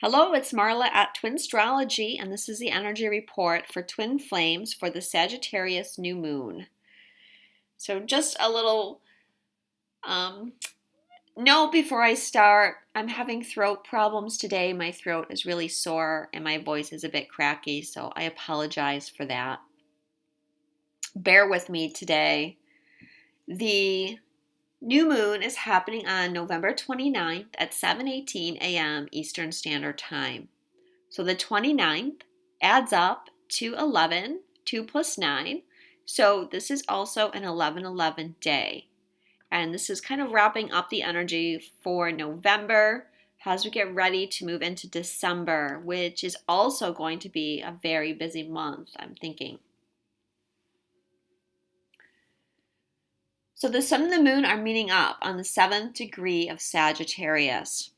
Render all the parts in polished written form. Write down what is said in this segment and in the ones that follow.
Hello, it's Marla at Twinstrology, and this is the energy report for twin flames for the Sagittarius New Moon. So just a little note before I start. I'm having throat problems today. My throat is really sore and my voice is a bit cracky, so I apologize for that. Bear with me today. The new moon is happening on November 29th at 7:18 a.m. Eastern Standard Time. So the 29th adds up to 11, 2 plus 9. So this is also an 11/11 day. And this is kind of wrapping up the energy for November as we get ready to move into December, which is also going to be a very busy month, I'm thinking. So the sun and the moon are meeting up on the 7th degree of Sagittarius.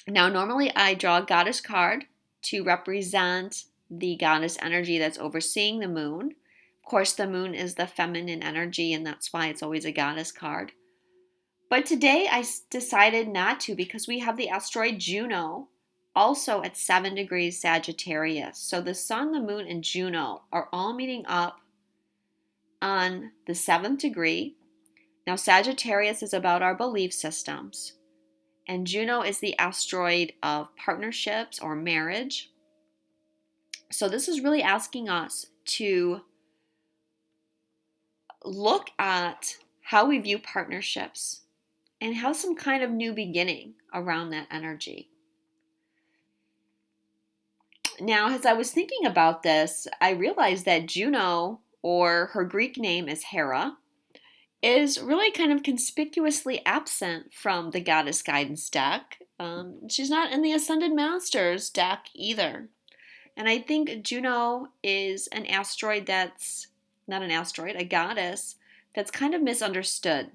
Now, normally I draw a goddess card to represent the goddess energy that's overseeing the moon. Of course, the moon is the feminine energy, and that's why it's always a goddess card. But today I decided not to because we have the asteroid Juno also at 7 degrees Sagittarius. So the sun, the moon, and Juno are all meeting up on the 7th degree. Now, Sagittarius is about our belief systems. And Juno is the asteroid of partnerships or marriage. So this is really asking us to look at how we view partnerships and have some kind of new beginning around that energy. Now, as I was thinking about this, I realized that Juno, or her Greek name is Hera, is really kind of conspicuously absent from the Goddess Guidance deck. She's not in the Ascended Masters deck either. And I think Juno is an asteroid that's, not an asteroid, a goddess that's kind of misunderstood.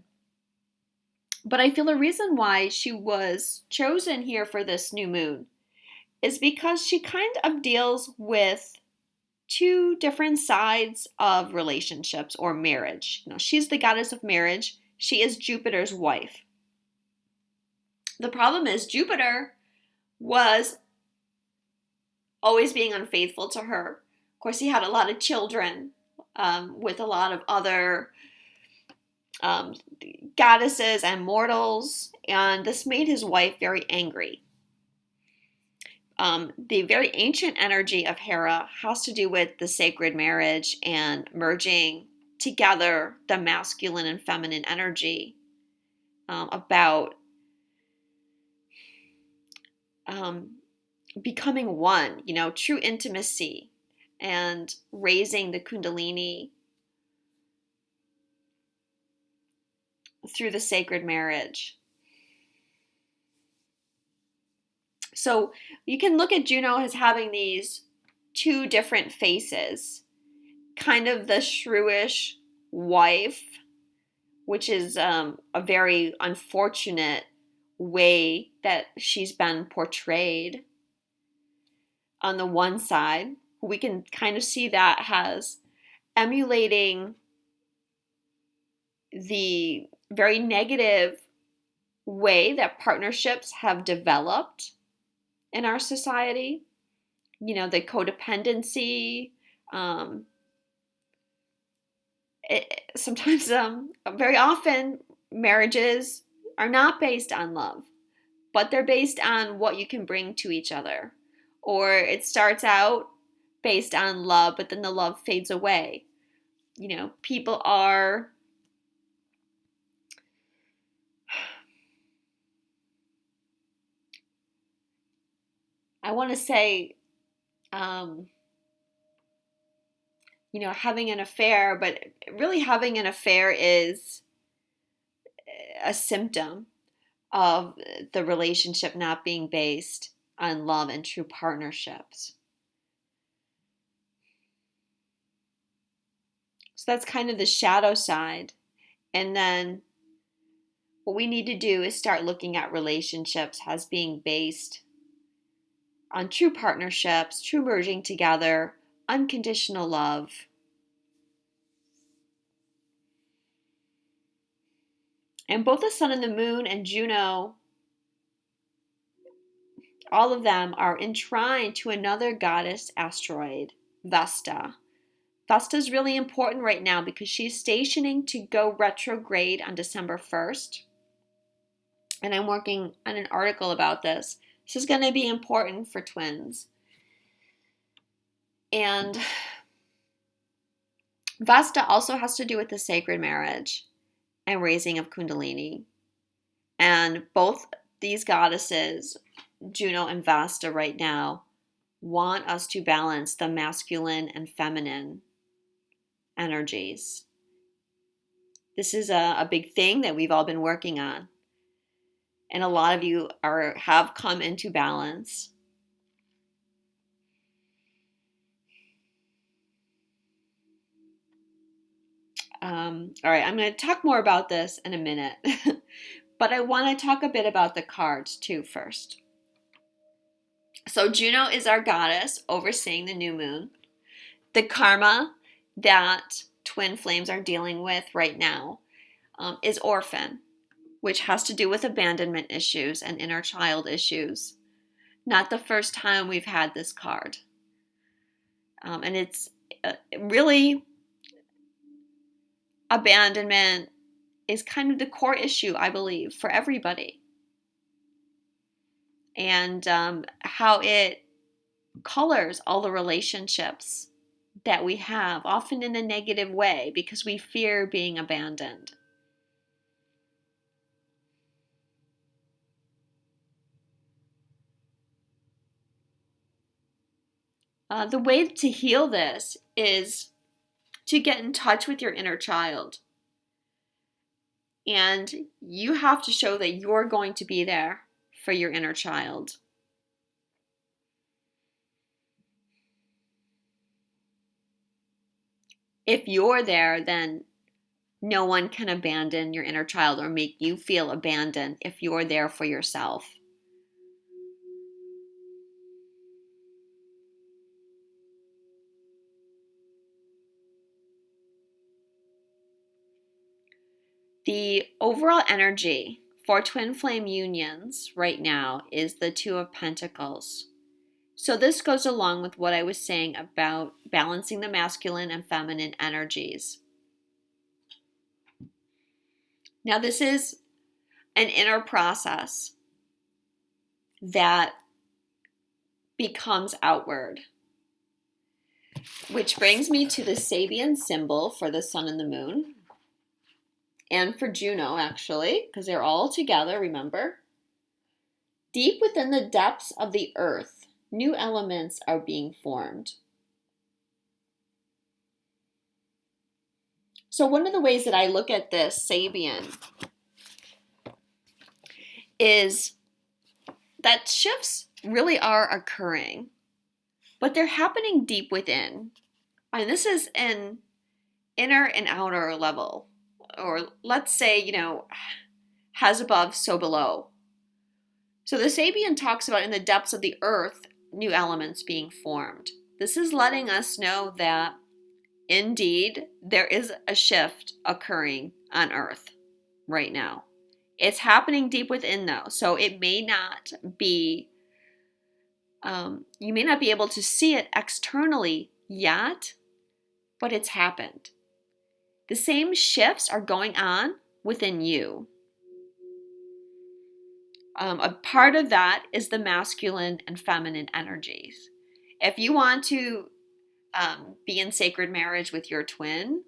But I feel the reason why she was chosen here for this new moon is because she kind of deals with two different sides of relationships or marriage. She's the goddess of marriage. She is Jupiter's wife. The problem is Jupiter was always being unfaithful to her. Of course, he had a lot of children with a lot of other goddesses and mortals, and this made his wife very angry. The very ancient energy of Hera has to do with the sacred marriage and merging together the masculine and feminine energy, about becoming one, true intimacy and raising the Kundalini through the sacred marriage. So you can look at Juno as having these two different faces, kind of the shrewish wife, which is a very unfortunate way that she's been portrayed on the one side. We can kind of see that as emulating the very negative way that partnerships have developed in our society, the codependency. Sometimes, very often, marriages are not based on love, but they're based on what you can bring to each other. Or it starts out based on love, but then the love fades away. People are I want to say, having an affair, but really having an affair is a symptom of the relationship not being based on love and true partnerships. So that's kind of the shadow side. And then what we need to do is start looking at relationships as being based on true partnerships, true merging together, unconditional love. And both the sun and the moon and Juno all of them are enshrined to another goddess asteroid, Vesta. Vesta is really important right now because she's stationing to go retrograde on December 1st. And I'm working on an article about this. This is going to be important for twins. And Vesta also has to do with the sacred marriage and raising of Kundalini. And both these goddesses, Juno and Vesta right now, want us to balance the masculine and feminine energies. This is a big thing that we've all been working on. And a lot of you have come into balance. All right, I'm going to talk more about this in a minute. But I want to talk a bit about the cards too first. So Juno is our goddess overseeing the new moon. The karma that twin flames are dealing with right now is Orphan, which has to do with abandonment issues and inner child issues. Not the first time we've had this card. And it's really, abandonment is kind of the core issue, I believe, for everybody. And how it colors all the relationships that we have, often in a negative way, because we fear being abandoned. The way to heal this is to get in touch with your inner child. And you have to show that you're going to be there for your inner child. If you're there, then no one can abandon your inner child or make you feel abandoned if you're there for yourself. The overall energy for twin flame unions right now is the Two of Pentacles. So this goes along with what I was saying about balancing the masculine and feminine energies. Now this is an inner process that becomes outward. Which brings me to the Sabian symbol for the sun and the moon. And for Juno, actually, because they're all together, remember? Deep within the depths of the earth, new elements are being formed. So one of the ways that I look at this Sabian is that shifts really are occurring, but they're happening deep within. And this is an inner and outer level, or let's say, has above, so below. So the Sabian talks about in the depths of the earth, new elements being formed. This is letting us know that indeed there is a shift occurring on earth right now. It's happening deep within though, so it may not be, you may not be able to see it externally yet, but it's happened. The same shifts are going on within you. A part of that is the masculine and feminine energies. If you want to be in sacred marriage with your twin,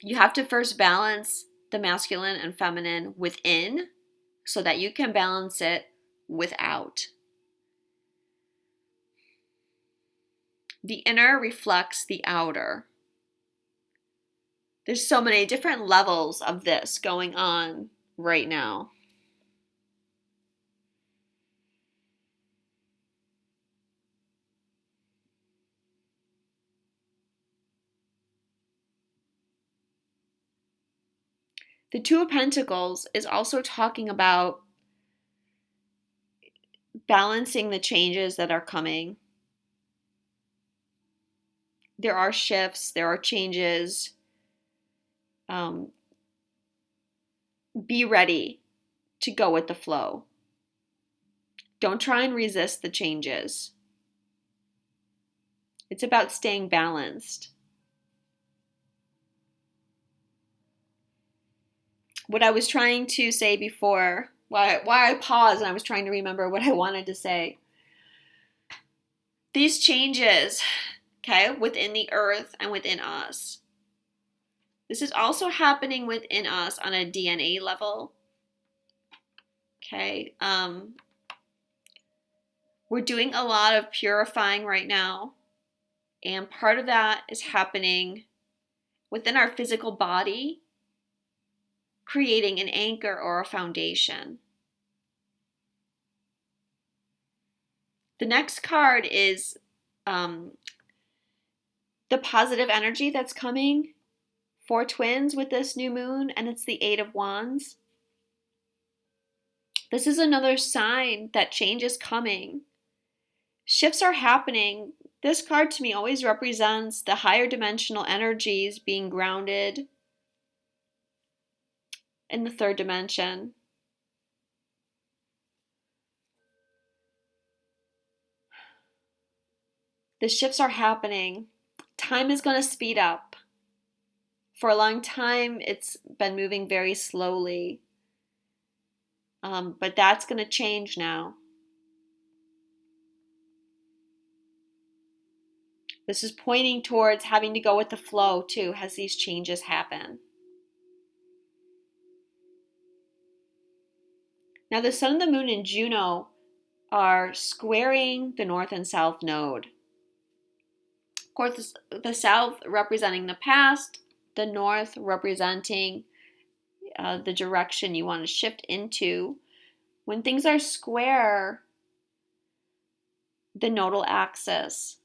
you have to first balance the masculine and feminine within so that you can balance it without. The inner reflects the outer. There's so many different levels of this going on right now. The Two of Pentacles is also talking about balancing the changes that are coming. There are shifts, there are changes. Be ready to go with the flow. Don't try and resist the changes. It's about staying balanced. What I was trying to say before, why I paused and I was trying to remember what I wanted to say. These changes, okay, within the earth and within us. This is also happening within us on a DNA level. Okay. We're doing a lot of purifying right now. And part of that is happening within our physical body, creating an anchor or a foundation. The next card is the positive energy that's coming for twins with this new moon, and it's the Eight of Wands. This is another sign that change is coming. Shifts are happening. This card to me always represents the higher dimensional energies being grounded in the third dimension. The shifts are happening. Time is going to speed up. For a long time, it's been moving very slowly. But that's going to change now. This is pointing towards having to go with the flow too, as these changes happen. Now the sun and the moon and Juno are squaring the north and south node. Of course, the south representing the past, the north representing the direction you want to shift into. When things are square, the nodal axis,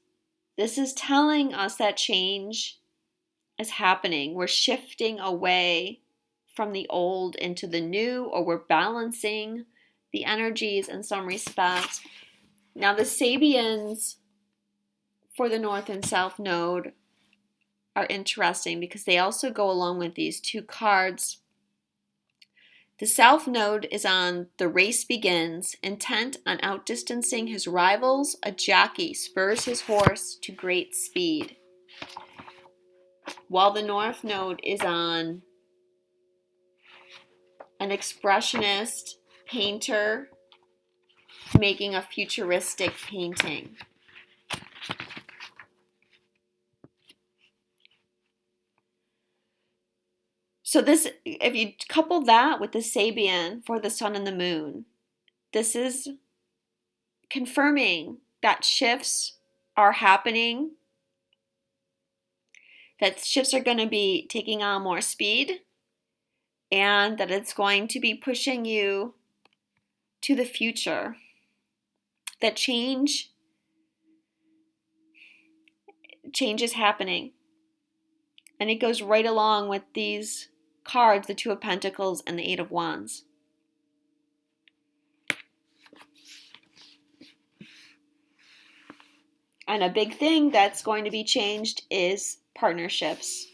this is telling us that change is happening. We're shifting away from the old into the new, or we're balancing the energies in some respects. Now the Sabians for the north and south node are interesting because they also go along with these two cards. The south node is on the race begins, intent on outdistancing his rivals. A jockey spurs his horse to great speed. While the north node is on an expressionist painter making a futuristic painting. So this, if you couple that with the Sabian for the sun and the moon, this is confirming that shifts are happening, that shifts are going to be taking on more speed, and that it's going to be pushing you to the future. That change is happening. And it goes right along with these cards, the Two of Pentacles and the Eight of Wands. And a big thing that's going to be changed is partnerships.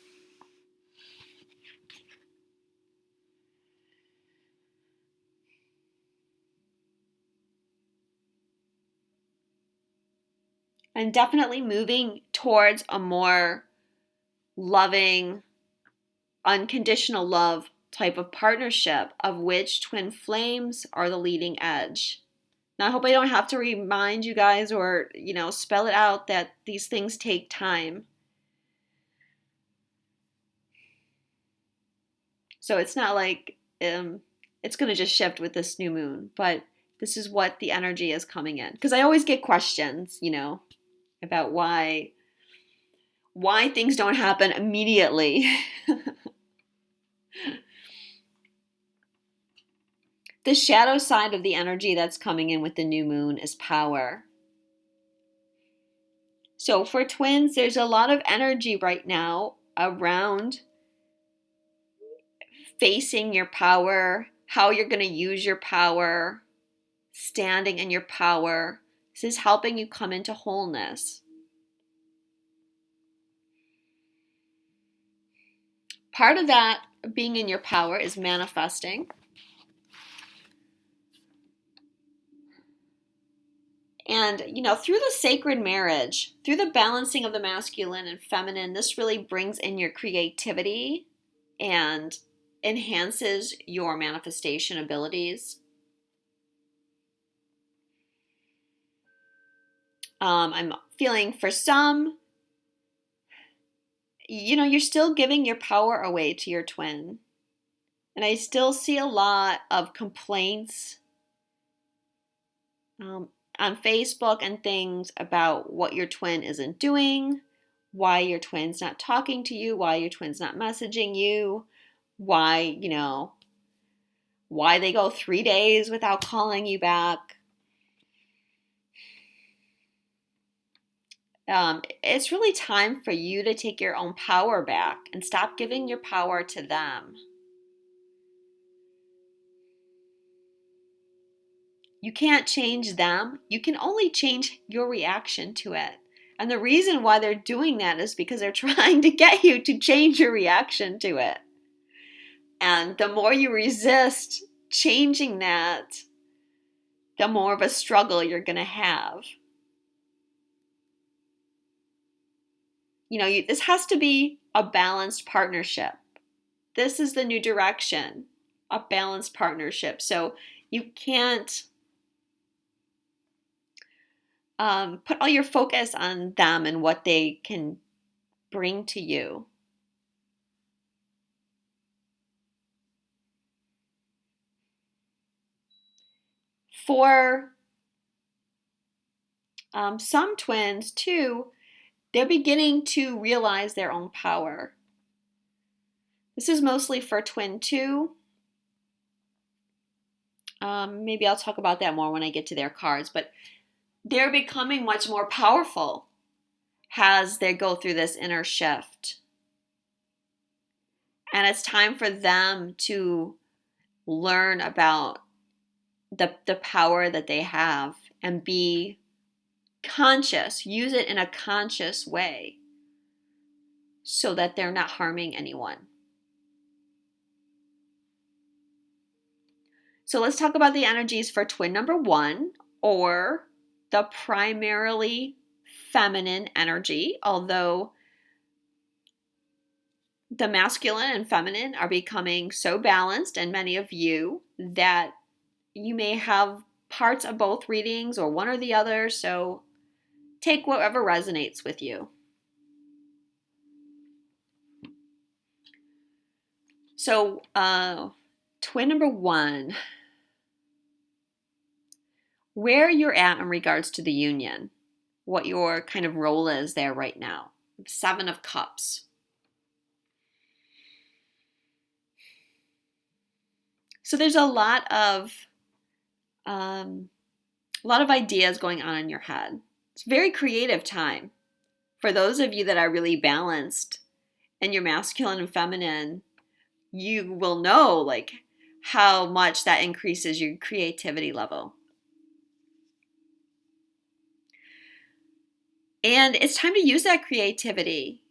And definitely moving towards a more loving, unconditional love type of partnership, of which twin flames are the leading edge. Now, I hope I don't have to remind you guys or, spell it out that these things take time. So it's not like it's going to just shift with this new moon, but this is what the energy is coming in. Because I always get questions, about why things don't happen immediately. The shadow side of the energy that's coming in with the new moon is power. So for twins, there's a lot of energy right now around facing your power, how you're going to use your power, standing in your power. This is helping you come into wholeness. Part of that being in your power is manifesting. And, through the sacred marriage, through the balancing of the masculine and feminine, this really brings in your creativity and enhances your manifestation abilities. I'm feeling for some, you're still giving your power away to your twin. And I still see a lot of complaints on Facebook and things about what your twin isn't doing, why your twin's not talking to you, why your twin's not messaging you, why they go 3 days without calling you back. It's really time for you to take your own power back and stop giving your power to them. You can't change them. You can only change your reaction to it. And the reason why they're doing that is because they're trying to get you to change your reaction to it. And the more you resist changing that, the more of a struggle you're going to have. This has to be a balanced partnership. This is the new direction, a balanced partnership. So you can't put all your focus on them and what they can bring to you. For some twins, too, they're beginning to realize their own power. This is mostly for twin 2. Maybe I'll talk about that more when I get to their cards, but they're becoming much more powerful as they go through this inner shift. And it's time for them to learn about the power that they have and be conscious, use it in a conscious way so that they're not harming anyone. So let's talk about the energies for twin number 1, or the primarily feminine energy, although the masculine and feminine are becoming so balanced in many of you that you may have parts of both readings or one or the other, so take whatever resonates with you. So, twin number 1, where you're at in regards to the union, what your kind of role is there right now. 7 of Cups. So there's a lot of ideas going on in your head. It's a very creative time. For those of you that are really balanced in your masculine and feminine, you will know how much that increases your creativity level. And it's time to use that creativity.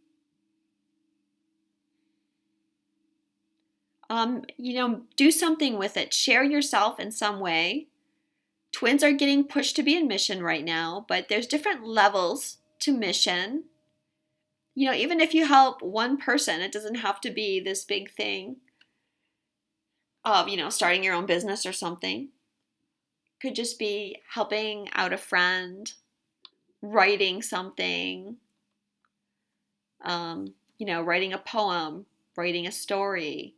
Do something with it. Share yourself in some way. Twins are getting pushed to be in mission right now, but there's different levels to mission. Even if you help one person, it doesn't have to be this big thing of, starting your own business or something. Could just be helping out a friend, writing something, writing a poem, writing a story.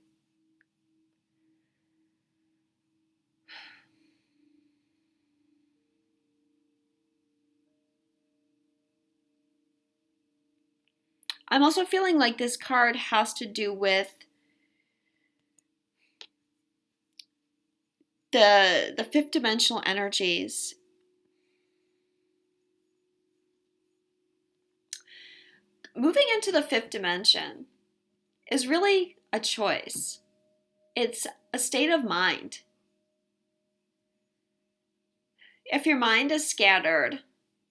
I'm also feeling like this card has to do with the fifth dimensional energies. Moving into the fifth dimension is really a choice. It's a state of mind. If your mind is scattered,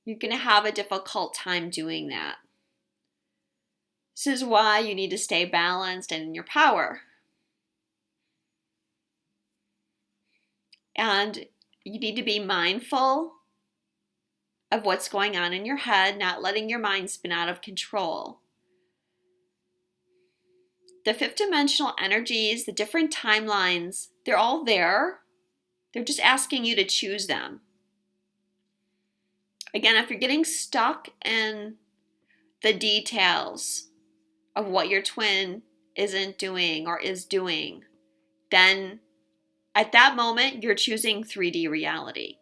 you're going to have a difficult time doing that. This is why you need to stay balanced and in your power. And you need to be mindful of what's going on in your head, not letting your mind spin out of control. The fifth dimensional energies, the different timelines, they're all there. They're just asking you to choose them. Again, if you're getting stuck in the details of what your twin isn't doing or is doing, then at that moment, you're choosing 3D reality.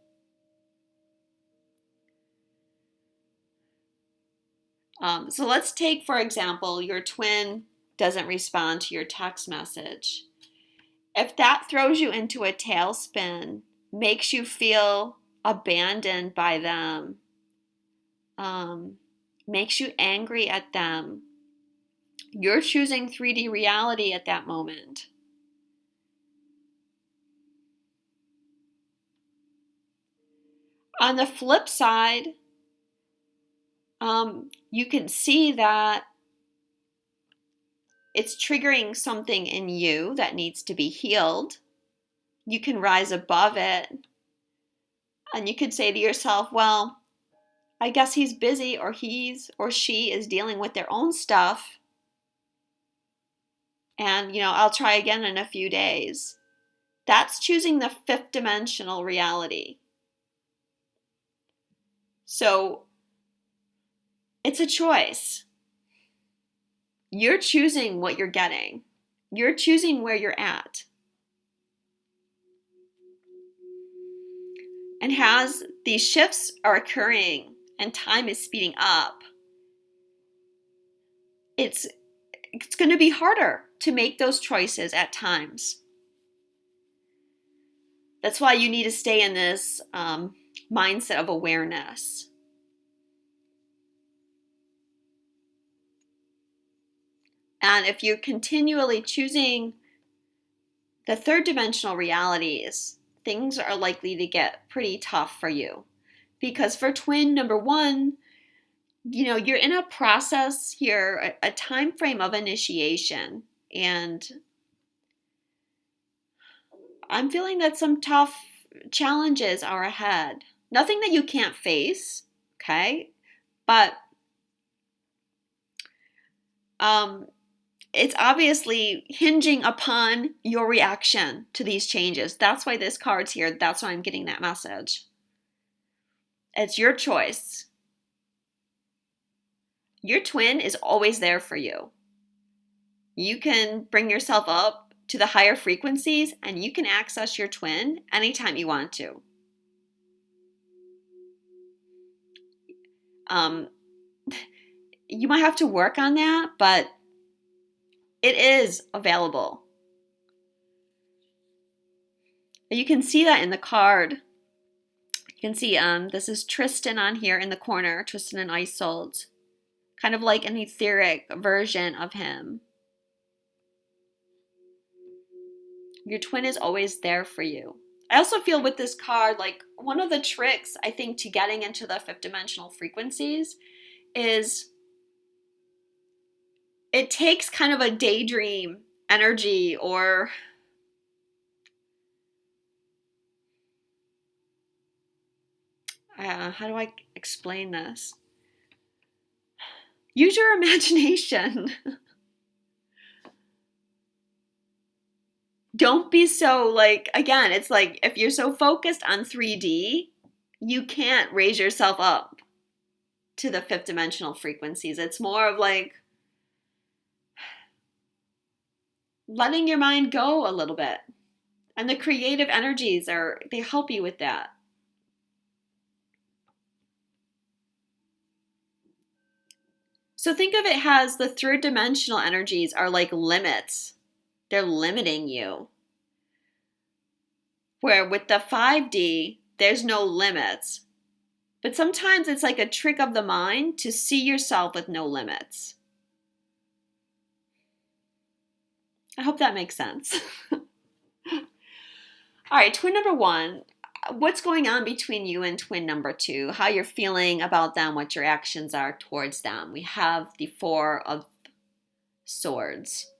So let's take, for example, your twin doesn't respond to your text message. If that throws you into a tailspin, makes you feel abandoned by them, makes you angry at them, you're choosing 3D reality at that moment. On the flip side, you can see that it's triggering something in you that needs to be healed. You can rise above it. And you could say to yourself, well, I guess he's busy, or he's or she is dealing with their own stuff. And, I'll try again in a few days. That's choosing the fifth dimensional reality. So it's a choice. You're choosing what you're getting. You're choosing where you're at. And as these shifts are occurring and time is speeding up, it's going to be harder to make those choices at times. That's why you need to stay in this mindset of awareness. And if you're continually choosing the third dimensional realities, things are likely to get pretty tough for you. Because for twin number one, you're in a process here, a time frame of initiation. And I'm feeling that some tough challenges are ahead. Nothing that you can't face, okay? But it's obviously hinging upon your reaction to these changes. That's why this card's here. That's why I'm getting that message. It's your choice. Your twin is always there for you. You can bring yourself up to the higher frequencies and you can access your twin anytime you want to. You might have to work on that, but it is available. You can see that in the card. You can see this is Tristan on here in the corner, Tristan and Isolde. Kind of like an etheric version of him. Your twin is always there for you. I also feel with this card, like one of the tricks, I think, to getting into the fifth dimensional frequencies is it takes kind of a daydream energy, or how do I explain this? Use your imagination. Don't be so again, it's like if you're so focused on 3D, you can't raise yourself up to the fifth dimensional frequencies. It's more of letting your mind go a little bit. And the creative energies they help you with that. So think of it as the third dimensional energies are like limits. They're limiting you. Where with the 5D, there's no limits. But sometimes it's like a trick of the mind to see yourself with no limits. I hope that makes sense. All right, twin number one. What's going on between you and twin number two? How you're feeling about them, what your actions are towards them. We have the Four of Swords.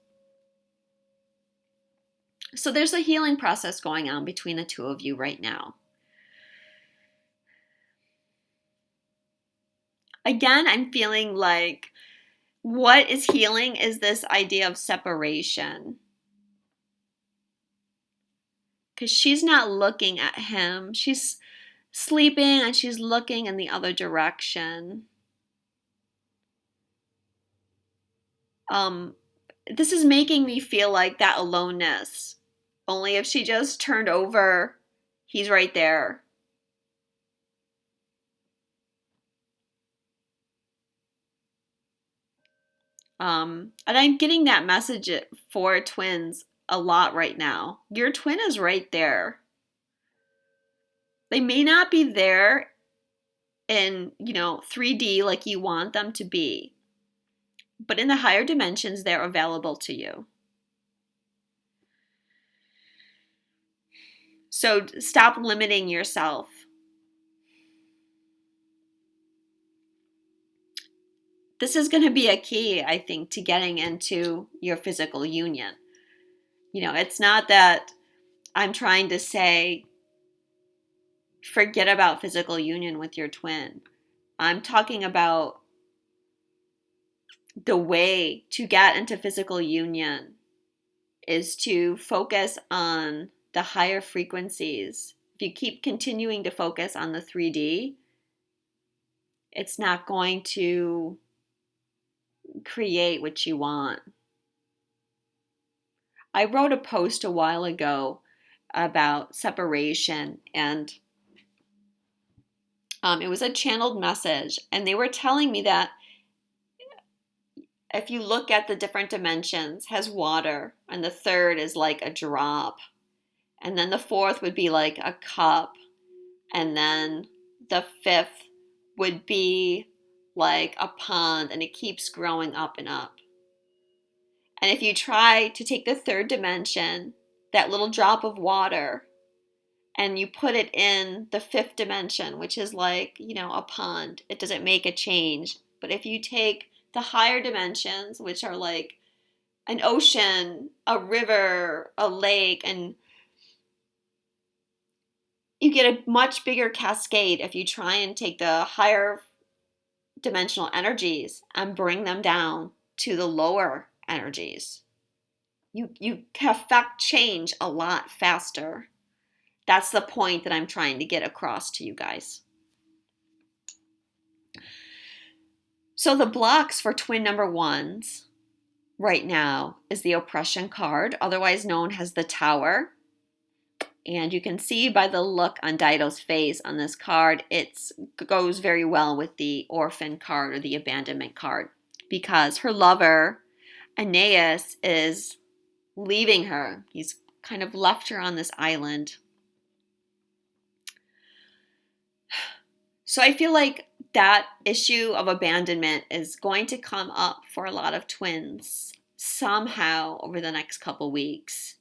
So there's a healing process going on between the two of you right now. Again, I'm feeling like what is healing is this idea of separation. Because she's not looking at him. She's sleeping and she's looking in the other direction. This is making me feel like that aloneness. Only if she just turned over, he's right there. And I'm getting that message for twins a lot right now. Your twin is right there. They may not be there in, 3D like you want them to be, but in the higher dimensions, they're available to you. So stop limiting yourself. This is going to be a key, I think, to getting into your physical union. It's not that I'm trying to say, forget about physical union with your twin. I'm talking about the way to get into physical union is to focus on the higher frequencies. If you keep continuing to focus on the 3D, it's not going to create what you want. I wrote a post a while ago about separation, and it was a channeled message, and they were telling me that if you look at the different dimensions, has water, and the third is like a drop, and then the fourth would be like a cup, and then the fifth would be like a pond, and it keeps growing up and up. And if you try to take the third dimension, that little drop of water, and you put it in the fifth dimension, which is like, a pond, it doesn't make a change. But if you take the higher dimensions, which are like an ocean, a river, a lake, and you get a much bigger cascade if you try and take the higher dimensional energies and bring them down to the lower energies. You affect change a lot faster. That's the point that I'm trying to get across to you guys. So the blocks for twin number ones right now is the oppression card, otherwise known as the Tower. And you can see by the look on Dido's face on this card, it goes very well with the Orphan card or the abandonment card, because her lover, Aeneas, is leaving her. He's kind of left her on this island. So I feel like that issue of abandonment is going to come up for a lot of twins somehow over the next couple weeks.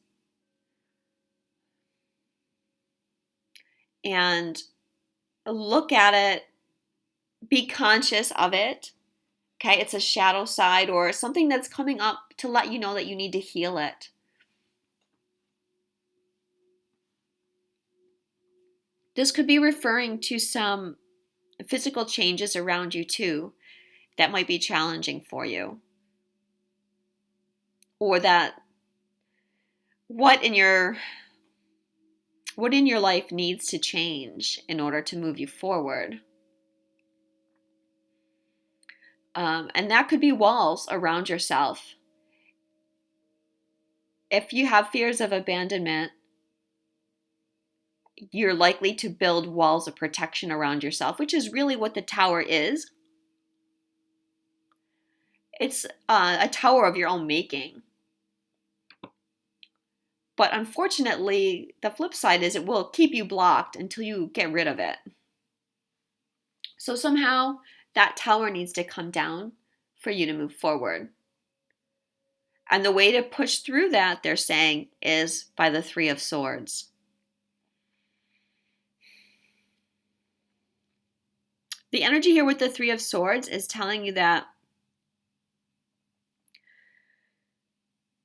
And look at it, be conscious of it. Okay, it's a shadow side or something that's coming up to let you know that you need to heal it. This could be referring to some physical changes around you too that might be challenging for you. Or that what in your life needs to change in order to move you forward. And that could be walls around yourself. If you have fears of abandonment, you're likely to build walls of protection around yourself, which is really what the Tower is. It's a tower of your own making. But unfortunately, the flip side is it will keep you blocked until you get rid of it. So somehow that tower needs to come down for you to move forward. And the way to push through that, they're saying, is by the Three of Swords. The energy here with the Three of Swords is telling you that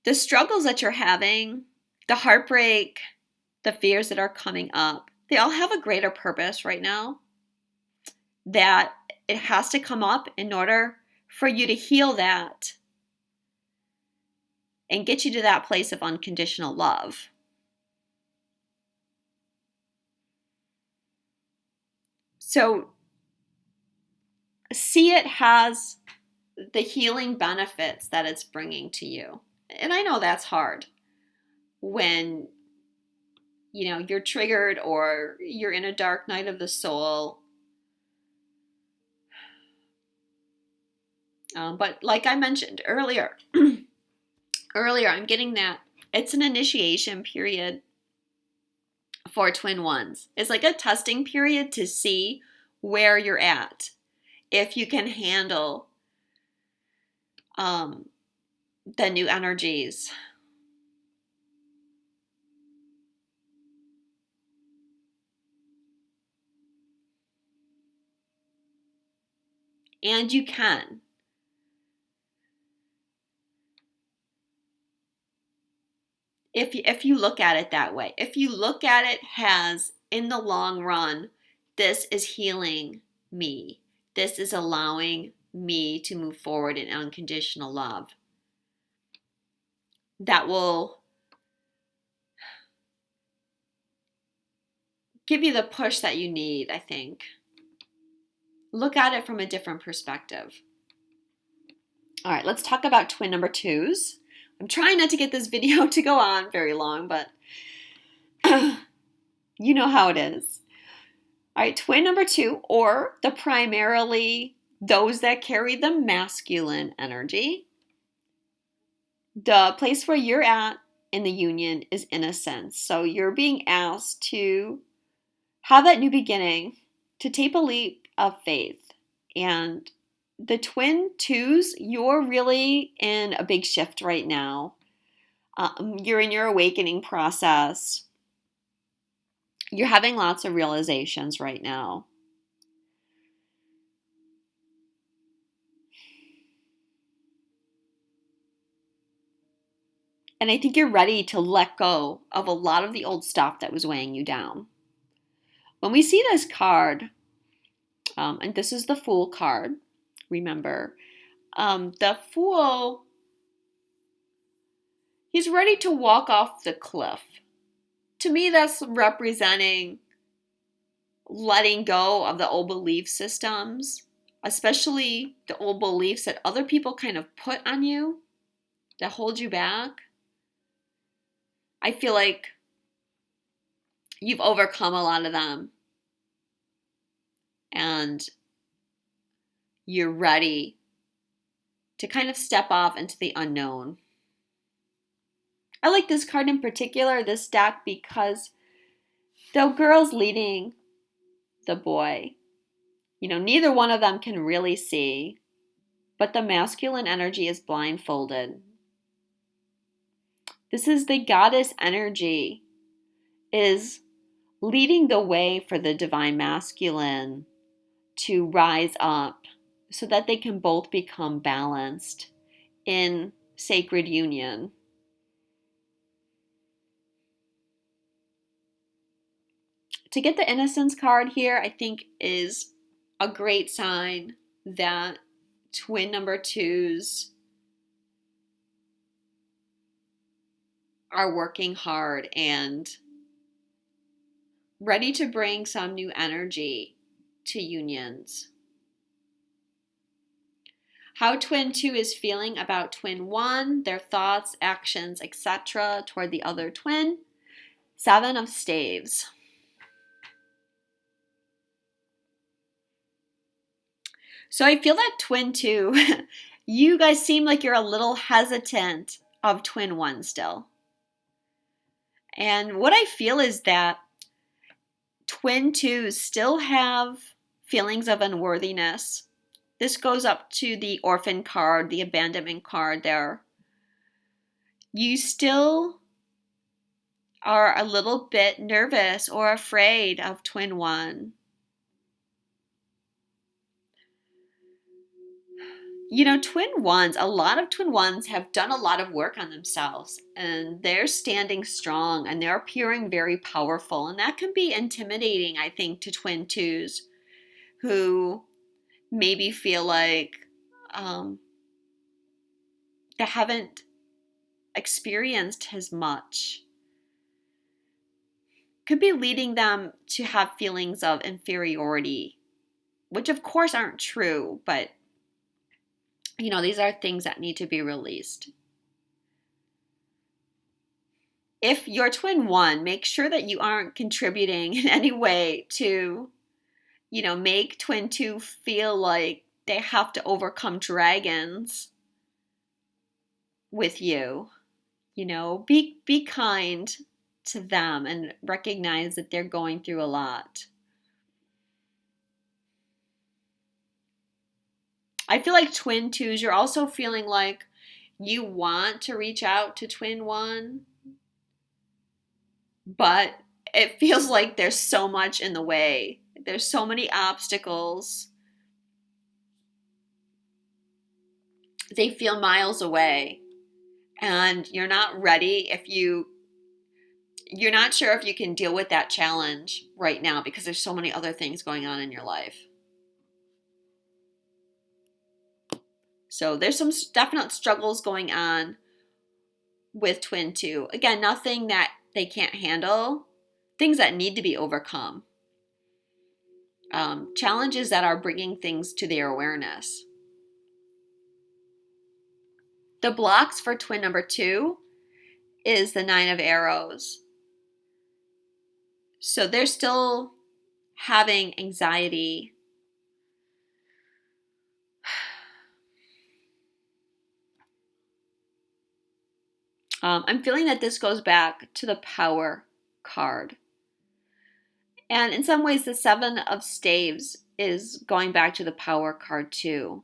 the struggles that you're having, the heartbreak, the fears that are coming up, they all have a greater purpose right now that it has to come up in order for you to heal that and get you to that place of unconditional love. So see it has the healing benefits that it's bringing to you. And I know that's hard when, you're triggered or you're in a dark night of the soul. But like I mentioned earlier, I'm getting that it's an initiation period for twin ones. It's like a testing period to see where you're at, if you can handle the new energies. And you can. If you look at it that way, if you look at it as, in the long run, this is healing me. This is allowing me to move forward in unconditional love. That will give you the push that you need, I think. Look at it from a different perspective. All right, let's talk about twin number twos. I'm trying not to get this video to go on very long, but you know how it is. All right, twin number two, or primarily those that carry the masculine energy. The place where you're at in the union is innocence. So you're being asked to have that new beginning, to take a leap of faith. And the twin twos, you're really in a big shift right now. You're in your awakening process. You're having lots of realizations right now. And I think you're ready to let go of a lot of the old stuff that was weighing you down. When we see this card, and this is the Fool card, remember, the Fool, he's ready to walk off the cliff. To me, that's representing letting go of the old belief systems, especially the old beliefs that other people kind of put on you that hold you back. I feel like you've overcome a lot of them and you're ready to kind of step off into the unknown. I like this card in particular, this deck, because the girl's leading the boy. Neither one of them can really see, but the masculine energy is blindfolded. This is the goddess energy, is leading the way for the divine masculine to rise up so that they can both become balanced in sacred union. To get the innocence card here, I think is a great sign that twin number twos are working hard and ready to bring some new energy to unions. How twin two is feeling about twin one, their thoughts, actions, etc. toward the other twin. 7 of Staves. So I feel that twin two, you guys seem like you're a little hesitant of twin one still. And what I feel is that twin twos still have feelings of unworthiness. This goes up to the Orphan card, the abandonment card there. You still are a little bit nervous or afraid of twin one. Twin ones, a lot of twin ones have done a lot of work on themselves and they're standing strong and they're appearing very powerful. And that can be intimidating, I think, to twin twos who maybe feel like they haven't experienced as much. Could be leading them to have feelings of inferiority, which of course aren't true, but these are things that need to be released. If you're twin one, make sure that you aren't contributing in any way to, make twin two feel like they have to overcome dragons with you. Be kind to them and recognize that they're going through a lot. I feel like twin twos, you're also feeling like you want to reach out to twin one, but it feels like there's so much in the way. There's so many obstacles. They feel miles away, and you're not ready you're not sure if you can deal with that challenge right now because there's so many other things going on in your life. So there's some definite struggles going on with twin two. Again, nothing that they can't handle, things that need to be overcome. Challenges that are bringing things to their awareness. The blocks for twin number two is the 9 of arrows. So they're still having anxiety. I'm feeling that this goes back to the Power card. And in some ways, the 7 of staves is going back to the Power card too.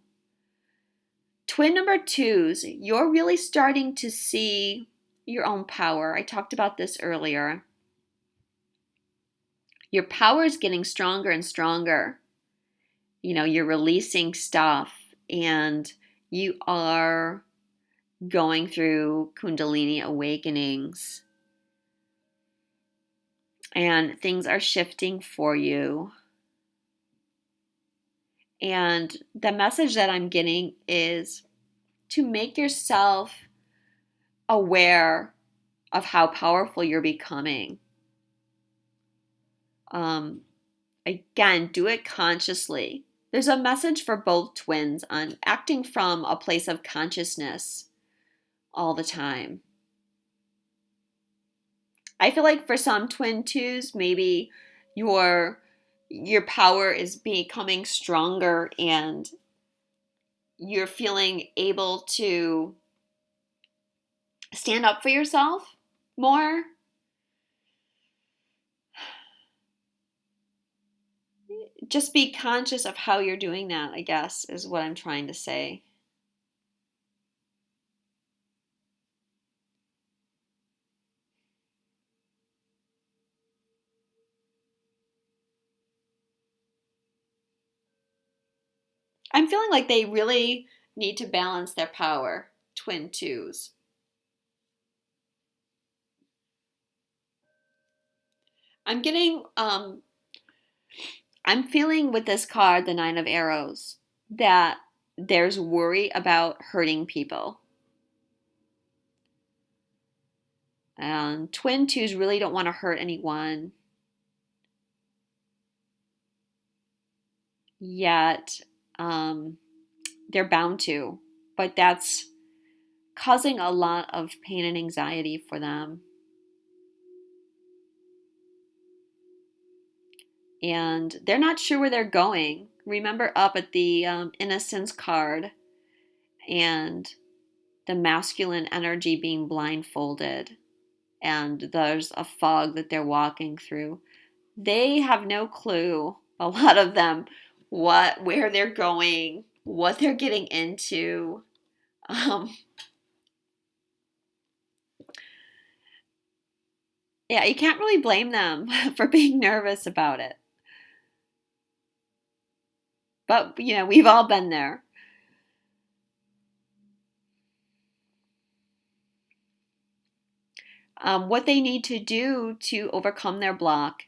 Twin number twos, you're really starting to see your own power. I talked about this earlier. Your power is getting stronger and stronger. You're releasing stuff and you are going through Kundalini awakenings. And things are shifting for you. And the message that I'm getting is to make yourself aware of how powerful you're becoming. Again, do it consciously. There's a message for both twins on acting from a place of consciousness all the time. I feel like for some twin twos, maybe your power is becoming stronger and you're feeling able to stand up for yourself more. Just be conscious of how you're doing that, I guess, is what I'm trying to say. I'm feeling like they really need to balance their power, twin twos. I'm feeling with this card, the 9 of arrows, that there's worry about hurting people. And twin twos really don't want to hurt anyone. Yet, they're bound to. But that's causing a lot of pain and anxiety for them. And they're not sure where they're going. Remember up at the Innocence card and the masculine energy being blindfolded, and there's a fog that they're walking through. They have no clue, a lot of them, where they're going, what they're getting into. Yeah, you can't really blame them for being nervous about it. But, we've all been there. What they need to do to overcome their block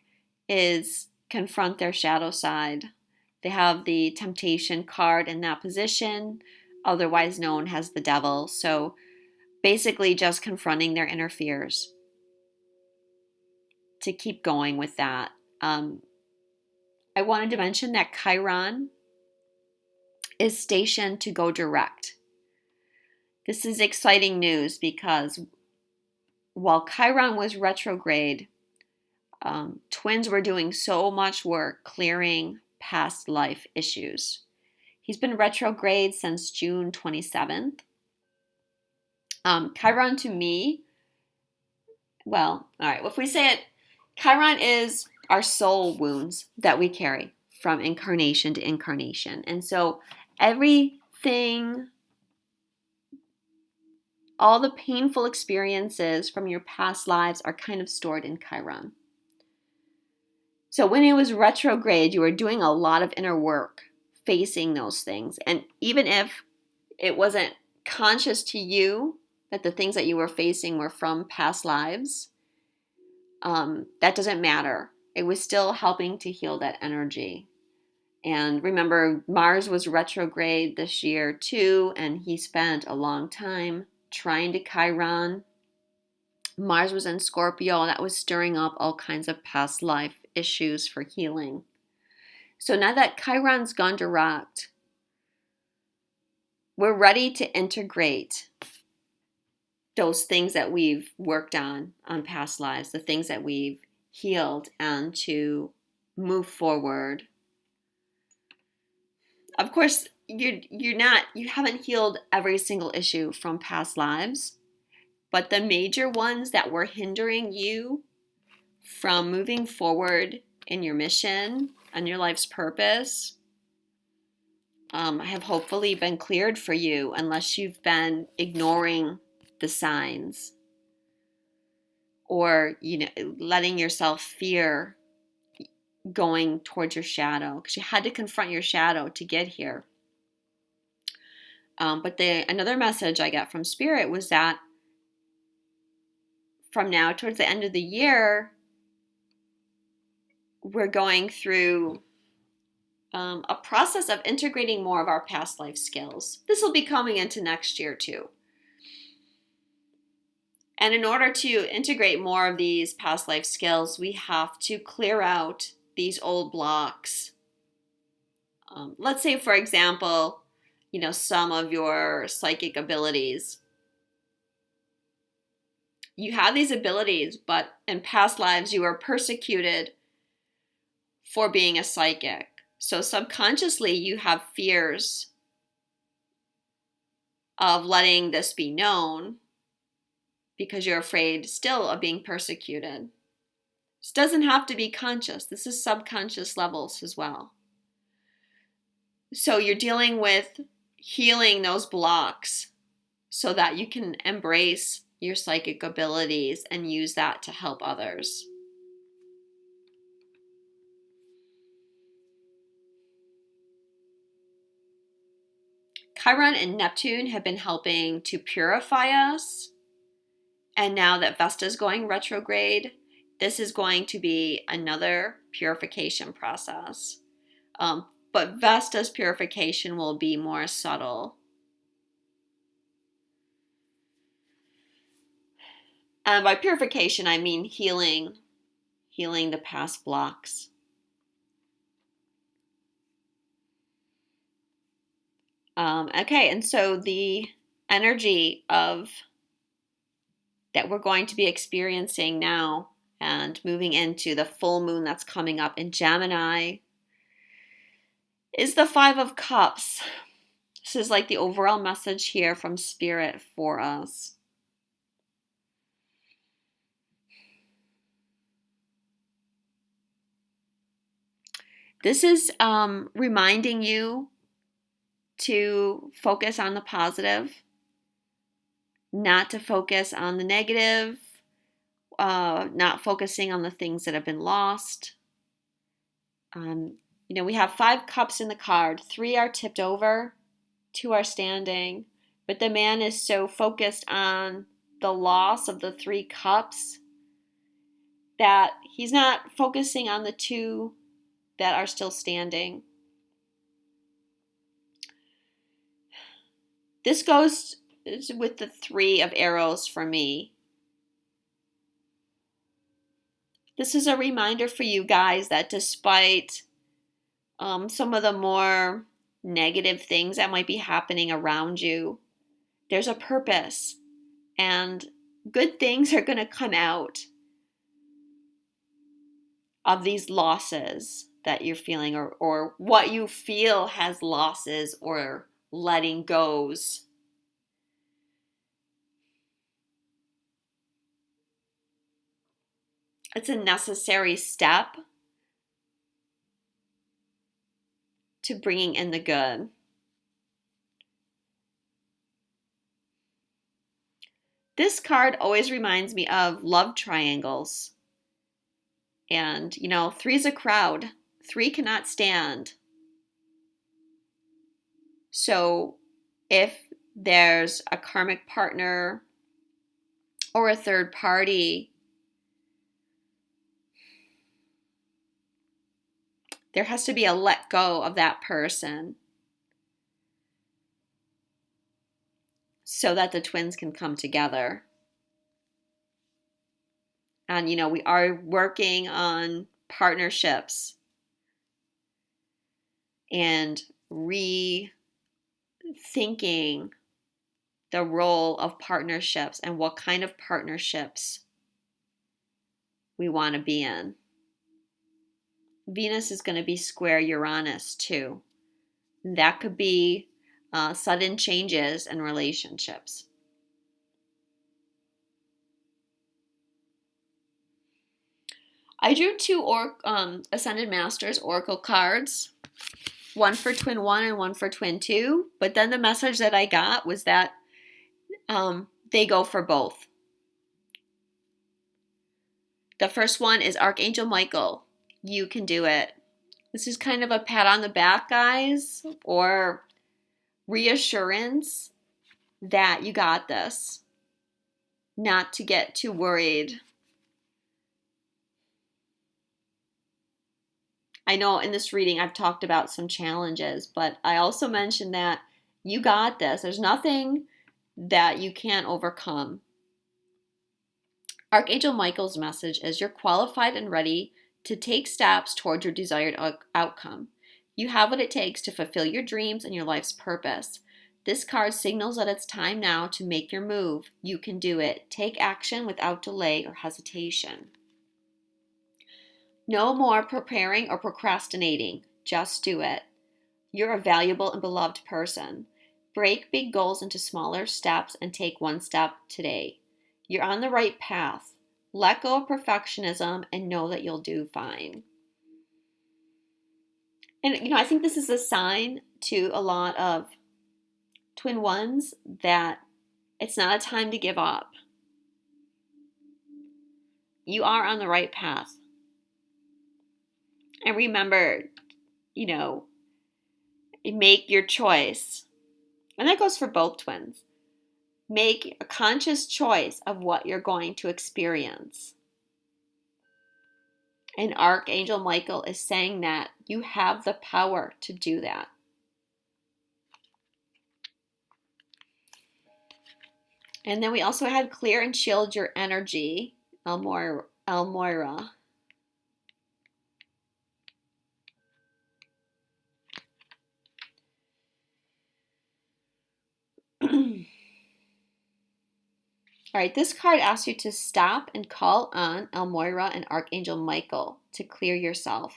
is confront their shadow side They have the temptation card in that position, otherwise known as the devil. So basically just confronting their inner fears to keep going with that. I wanted to mention that Chiron is stationed to go direct. This is exciting news because while Chiron was retrograde, twins were doing so much work clearing past life issues. He's been retrograde since June 27th. Chiron to me, well, all right, if we say it, Chiron is our soul wounds that we carry from incarnation to incarnation. And so everything, all the painful experiences from your past lives are kind of stored in Chiron. So when it was retrograde, you were doing a lot of inner work facing those things. And even if it wasn't conscious to you that the things that you were facing were from past lives, that doesn't matter. It was still helping to heal that energy. And remember, Mars was retrograde this year too, and he spent a long time trying to Chiron. Mars was in Scorpio, and that was stirring up all kinds of past life issues for healing. So now that Chiron's gone direct, we're ready to integrate those things that we've worked on past lives, the things that we've healed, and to move forward. Of course, you haven't healed every single issue from past lives, but the major ones that were hindering you from moving forward in your mission and your life's purpose have hopefully been cleared for you, unless you've been ignoring the signs or letting yourself fear going towards your shadow, because you had to confront your shadow to get here. But another message I got from Spirit was that from now towards the end of the year, we're going through a process of integrating more of our past life skills. This will be coming into next year too. And in order to integrate more of these past life skills, we have to clear out these old blocks. Let's say, for example, some of your psychic abilities. You have these abilities, but in past lives you were persecuted for being a psychic. So subconsciously you have fears of letting this be known because you're afraid still of being persecuted. This doesn't have to be conscious. This is subconscious levels as well. So you're dealing with healing those blocks so that you can embrace your psychic abilities and use that to help others. Chiron and Neptune have been helping to purify us. And now that Vesta's going retrograde, this is going to be another purification process. But Vesta's purification will be more subtle. And by purification, I mean healing the past blocks. Okay, and so the energy that we're going to be experiencing now and moving into the full moon that's coming up in Gemini is the Five of Cups. This is like the overall message here from Spirit for us. This is reminding you to focus on the positive, not to focus on the negative, not focusing on the things that have been lost. We have 5 cups in the card. 3 are tipped over, 2 are standing, but the man is so focused on the loss of the 3 cups that he's not focusing on the 2 that are still standing. This goes with the 3 of arrows for me. This is a reminder for you guys that despite some of the more negative things that might be happening around you, there's a purpose and good things are going to come out of these losses that you're feeling, or what you feel has losses or letting goes. It's a necessary step to bringing in the good. This card always reminds me of love triangles. And, 3 is a crowd. 3 cannot stand. So if there's a karmic partner or a third party, there has to be a let go of that person so that the twins can come together. And, we are working on partnerships and rethinking the role of partnerships and what kind of partnerships we want to be in. Venus is going to be square Uranus too. That could be sudden changes in relationships. I drew 2 Ascended Masters Oracle cards, one for Twin 1 and one for Twin 2, but then the message that I got was that they go for both. The first one is Archangel Michael. You can do it. This is kind of a pat on the back, guys, or reassurance that you got this. Not to get too worried. I know in this reading I've talked about some challenges, but I also mentioned that you got this. There's nothing that you can't overcome. Archangel Michael's message is you're qualified and ready to take steps toward your desired outcome. You have what it takes to fulfill your dreams and your life's purpose. This card signals that it's time now to make your move. You can do it. Take action without delay or hesitation. No more preparing or procrastinating. Just do it. You're a valuable and beloved person. Break big goals into smaller steps and take one step today. You're on the right path. Let go of perfectionism and know that you'll do fine. And, I think this is a sign to a lot of Twin 1s that it's not a time to give up. You are on the right path. And remember, make your choice. And that goes for both twins. Make a conscious choice of what you're going to experience. And Archangel Michael is saying that you have the power to do that. And then we also had clear and shield your energy, Elmoira. All right, this card asks you to stop and call on Elmoira and Archangel Michael to clear yourself.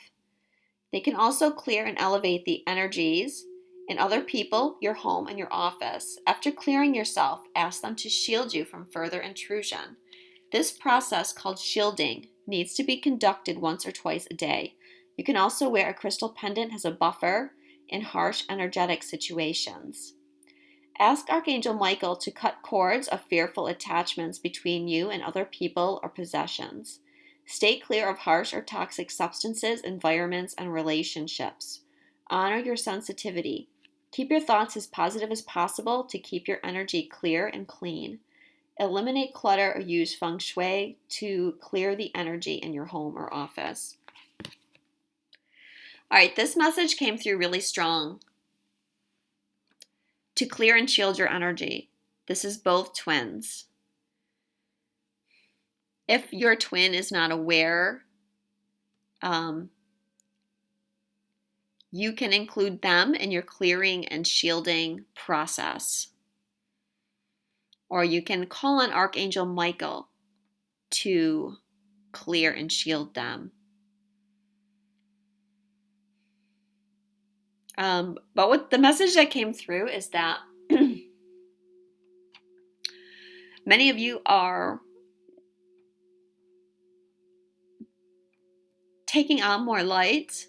They can also clear and elevate the energies in other people, your home, and your office. After clearing yourself, ask them to shield you from further intrusion. This process, called shielding, needs to be conducted once or twice a day. You can also wear a crystal pendant as a buffer in harsh energetic situations. Ask Archangel Michael to cut cords of fearful attachments between you and other people or possessions. Stay clear of harsh or toxic substances, environments, and relationships. Honor your sensitivity. Keep your thoughts as positive as possible to keep your energy clear and clean. Eliminate clutter or use feng shui to clear the energy in your home or office. All right, this message came through really strong. to clear and shield your energy. This is both twins. If your twin is not aware, you can include them in your clearing and shielding process. Or you can call on Archangel Michael to clear and shield them. But what the message that came through is that many of you are taking on more light,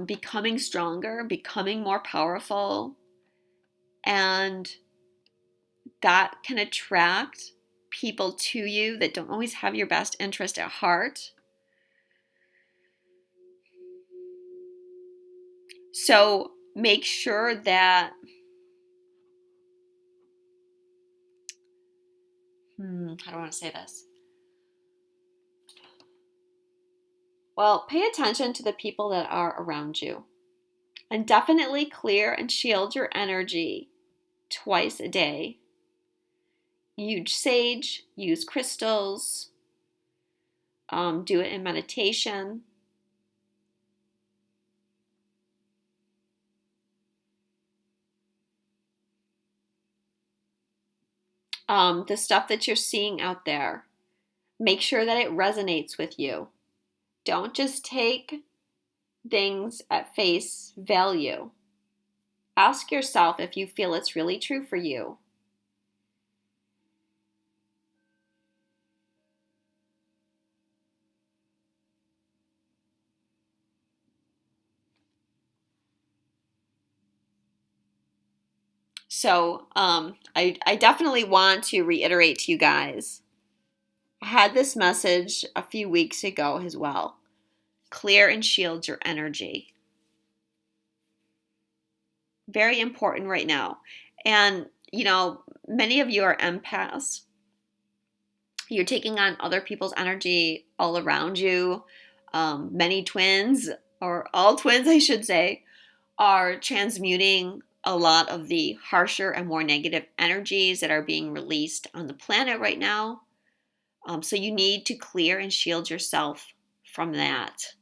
becoming stronger, becoming more powerful, and that can attract people to you that don't always have your best interest at heart. So make sure that how do I want to say this? Well, pay attention to the people that are around you. And definitely clear and shield your energy twice a day. Use sage, use crystals, do it in meditation. The stuff that you're seeing out there, make sure that it resonates with you. Don't just take things at face value. Ask yourself if you feel it's really true for you. So I definitely want to reiterate to you guys, I had this message a few weeks ago as well. Clear and shield your energy. Very important right now. And, many of you are empaths. You're taking on other people's energy all around you. Many twins, or all twins, I should say, are transmuting a lot of the harsher and more negative energies that are being released on the planet right now. So you need to clear and shield yourself from that.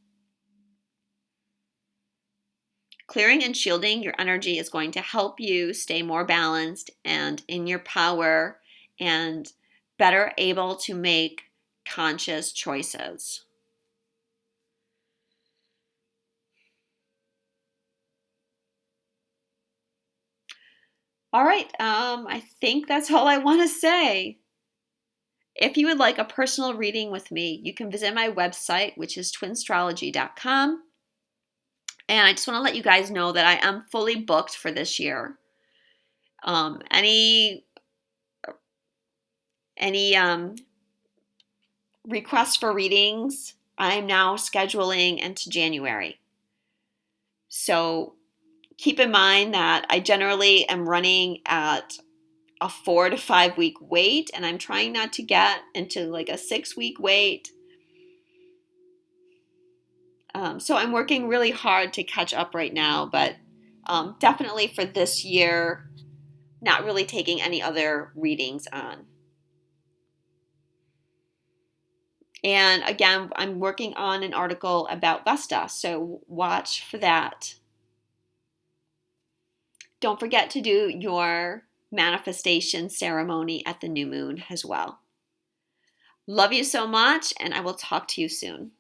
Clearing and shielding your energy is going to help you stay more balanced and in your power and better able to make conscious choices. All right, I think that's all I want to say. If you would like a personal reading with me, you can visit my website, which is twinstrology.com. And I just want to let you guys know that I am fully booked for this year. Any requests for readings, I'm now scheduling into January. So keep in mind that I generally am running at a 4 to 5 week wait, and I'm trying not to get into like a 6-week wait. So I'm working really hard to catch up right now, but definitely for this year, not really taking any other readings on. And again, I'm working on an article about Vesta, so watch for that. Don't forget to do your manifestation ceremony at the new moon as well. Love you so much, and I will talk to you soon.